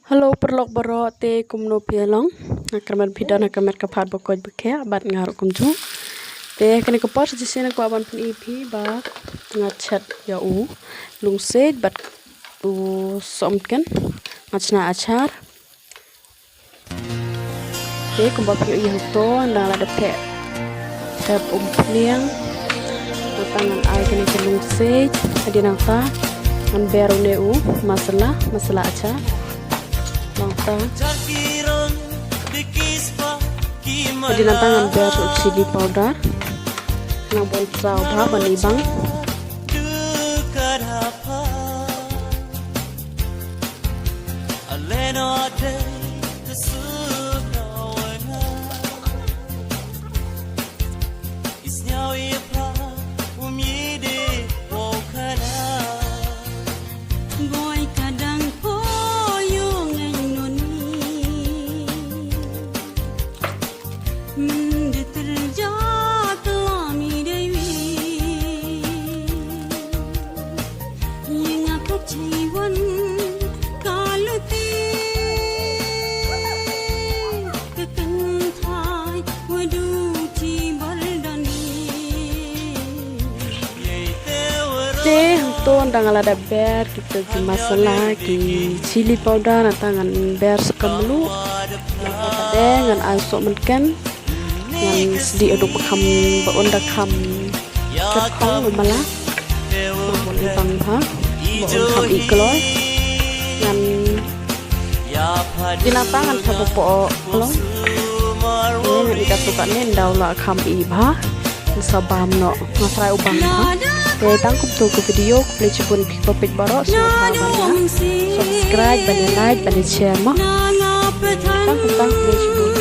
Halo perlok baro te kumno pialong akaman bidan akaman kapat bokoj bekhe bat ngaruk kumju te kene kapor jisena ko aban pun ipi ba ngachat ya u lungset bat u somken ngachna achar te kumba pio yang to ndala depte tap pniang tangan ai kene ke lungset adinang ta an beru ne u masala achar jadi nantangan biar chili powder nang bon sao bha bani bang ton dangal ada ber kita di masalah ki chili powder tangan ber sekamlu dengan asok menkan yang sedi aduk bekam beunda kam ketang malah mohon bang ha mohon kam ikloi yang di lapangan sapopo long ini kita suka nendau la kam ibha sabam no ngasrai ubang ha tangkup tuh ke video ku play cipun topik baru subscribe bani like bani share mah tangkup play cipun